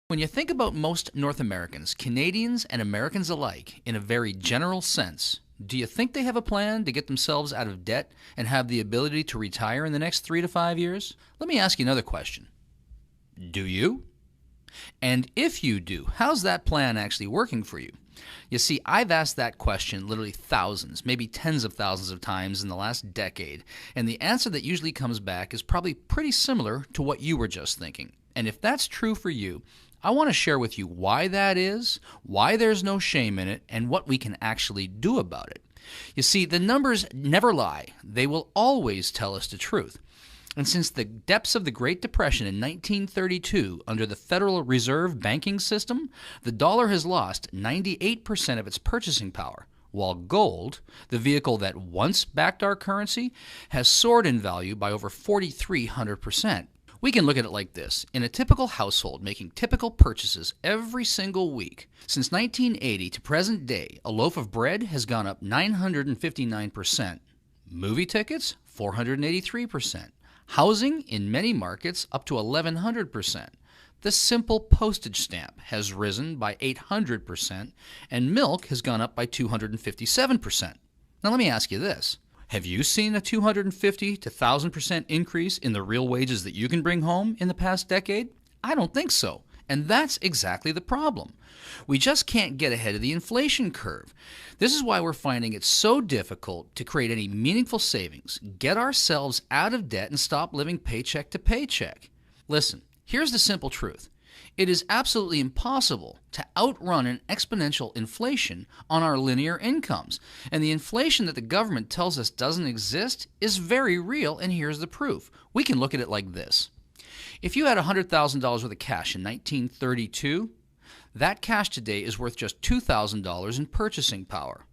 When you think about most North Americans, Canadians and Americans alike, in a very general sense, do you think they have a plan to get themselves out of debt and have the ability to retire in the next 3 to 5 years? Let me ask you another question. Do you? And if you do, how's that plan actually working for you? You see, I've asked that question literally thousands, maybe tens of thousands of times in the last decade, and the answer that usually comes back is probably pretty similar to what you were just thinking. And if that's true for you, I want to share with you why that is, why there's no shame in it, and what we can actually do about it. You see, the numbers never lie. They will always tell us the truth. And since the depths of the Great Depression in 1932, under the Federal Reserve banking system, the dollar has lost 98% of its purchasing power, while gold, the vehicle that once backed our currency, has soared in value by over 4,300%. We can look at it like this. In a typical household making typical purchases every single week, since 1980 to present day, a loaf of bread has gone up 959%. Movie tickets, 483%. Housing, in many markets, up to 1,100%. The simple postage stamp has risen by 800%, and milk has gone up by 257%. Now let me ask you this. Have you seen a 250 to 1,000% increase in the real wages that you can bring home in the past decade? I don't think so. And that's exactly the problem. We just can't get ahead of the inflation curve. This is why we're finding it so difficult to create any meaningful savings, get ourselves out of debt, and stop living paycheck to paycheck. Listen, here's the simple truth. It is absolutely impossible to outrun an exponential inflation on our linear incomes. And the inflation that the government tells us doesn't exist is very real, and here's the proof. We can look at it like this. If you had $100,000 worth of cash in 1932, that cash today is worth just $2,000 in purchasing power.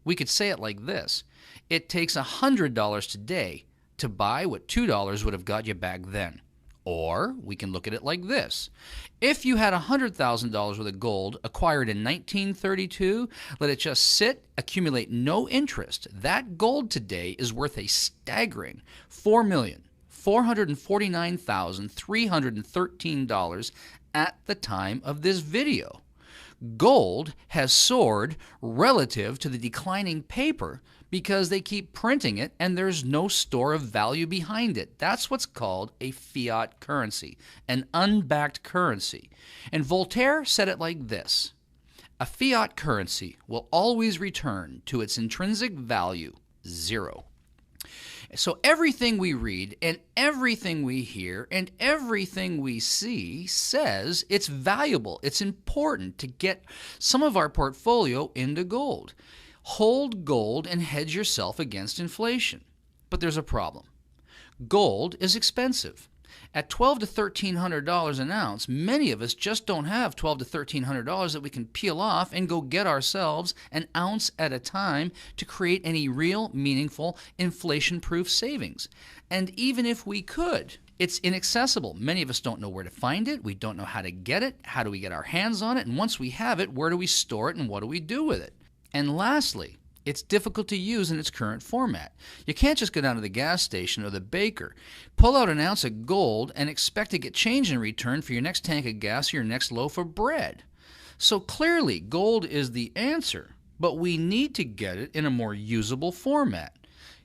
We could say it like this. It takes $100 today to buy what $2 would have got you back then. Or we can look at it like this. If you had $100,000 worth of gold acquired in 1932, let it just sit, accumulate no interest. That gold today is worth a staggering $4,449,313 at the time of this video. Gold has soared relative to the declining paper because they keep printing it and there's no store of value behind it. That's what's called a fiat currency, an unbacked currency. And Voltaire said it like this: a fiat currency will always return to its intrinsic value, zero. So everything we read and everything we hear and everything we see says it's valuable, it's important to get some of our portfolio into gold. Hold gold and hedge yourself against inflation. But there's a problem. Gold is expensive. At $1,200 to $1,300 an ounce, many of us just don't have $1,200 to $1,300 that we can peel off and go get ourselves an ounce at a time to create any real, meaningful, inflation-proof savings. And even if we could, it's inaccessible. Many of us don't know where to find it. We don't know how to get it. How do we get our hands on it? And once we have it, where do we store it and what do we do with it? And lastly, it's difficult to use in its current format. You can't just go down to the gas station or the baker, pull out an ounce of gold, and expect to get change in return for your next tank of gas or your next loaf of bread. So clearly, gold is the answer, but we need to get it in a more usable format.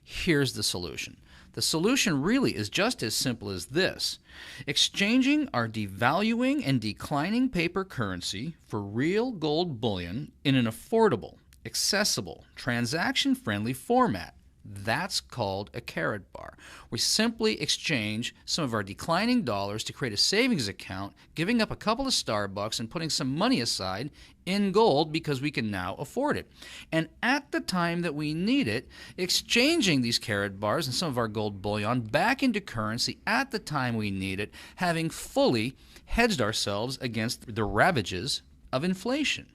Here's the solution. The solution really is just as simple as this: exchanging our devaluing and declining paper currency for real gold bullion in an affordable, accessible, transaction-friendly format. That's called a Karatbar. We simply exchange some of our declining dollars to create a savings account, giving up a couple of Starbucks and putting some money aside in gold because we can now afford it. And at the time that we need it, exchanging these Karatbars and some of our gold bullion back into currency at the time we need it, having fully hedged ourselves against the ravages of inflation.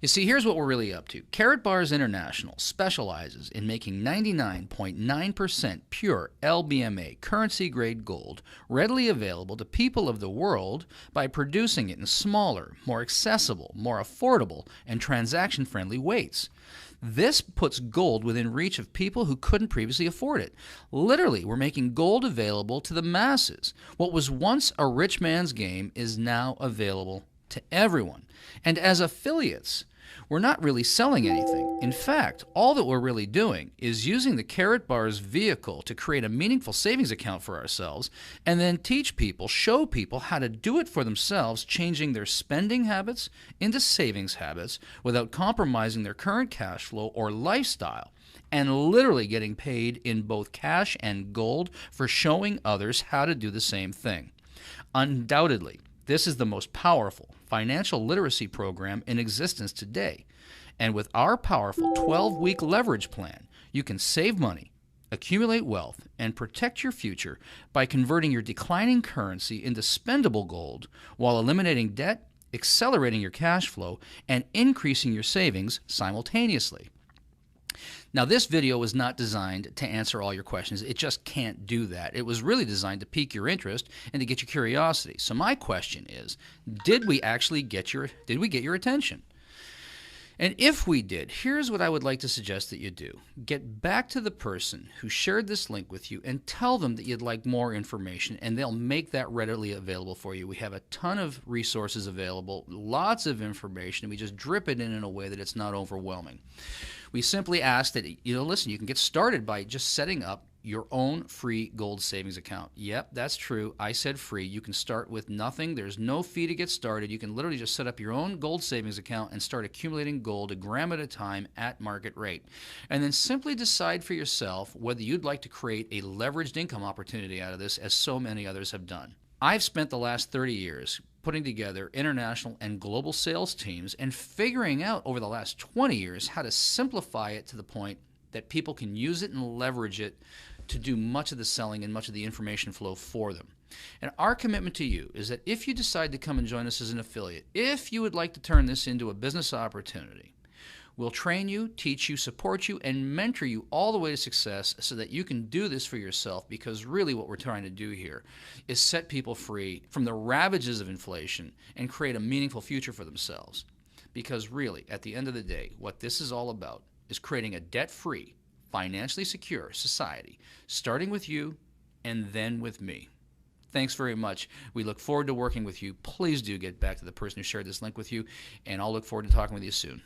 You see, here's what we're really up to. Karatbars International specializes in making 99.9% pure LBMA currency-grade gold readily available to people of the world by producing it in smaller, more accessible, more affordable, and transaction-friendly weights. This puts gold within reach of people who couldn't previously afford it. Literally, we're making gold available to the masses. What was once a rich man's game is now available to everyone. And as affiliates, we're not really selling anything. In fact, all that we're really doing is using the Karatbars vehicle to create a meaningful savings account for ourselves and then teach people, show people how to do it for themselves, changing their spending habits into savings habits without compromising their current cash flow or lifestyle, and literally getting paid in both cash and gold for showing others how to do the same thing. Undoubtedly, this is the most powerful financial literacy program in existence today. And with our powerful 12-week leverage plan, you can save money, accumulate wealth, and protect your future by converting your declining currency into spendable gold while eliminating debt, accelerating your cash flow, and increasing your savings simultaneously. Now, this video was not designed to answer all your questions. It just can't do that. It was really designed to pique your interest and to get your curiosity. So my question is, did we get your attention? And if we did, here's what I would like to suggest that you do. Get back to the person who shared this link with you and tell them that you'd like more information, and they'll make that readily available for you. We have a ton of resources available, lots of information, and we just drip it in a way that it's not overwhelming. We simply ask that, listen, you can get started by just setting up your own free gold savings account. Yep, that's true. I said free. You can start with nothing. There's no fee to get started. You can literally just set up your own gold savings account and start accumulating gold a gram at a time at market rate. And then simply decide for yourself whether you'd like to create a leveraged income opportunity out of this, as so many others have done. I've spent the last 30 years putting together international and global sales teams and figuring out over the last 20 years how to simplify it to the point that people can use it and leverage it to do much of the selling and much of the information flow for them. And our commitment to you is that if you decide to come and join us as an affiliate, if you would like to turn this into a business opportunity, we'll train you, teach you, support you, and mentor you all the way to success so that you can do this for yourself, because really what we're trying to do here is set people free from the ravages of inflation and create a meaningful future for themselves. Because really, at the end of the day, what this is all about is creating a debt-free, financially secure society, starting with you and then with me. Thanks very much. We look forward to working with you. Please do get back to the person who shared this link with you, and I'll look forward to talking with you soon.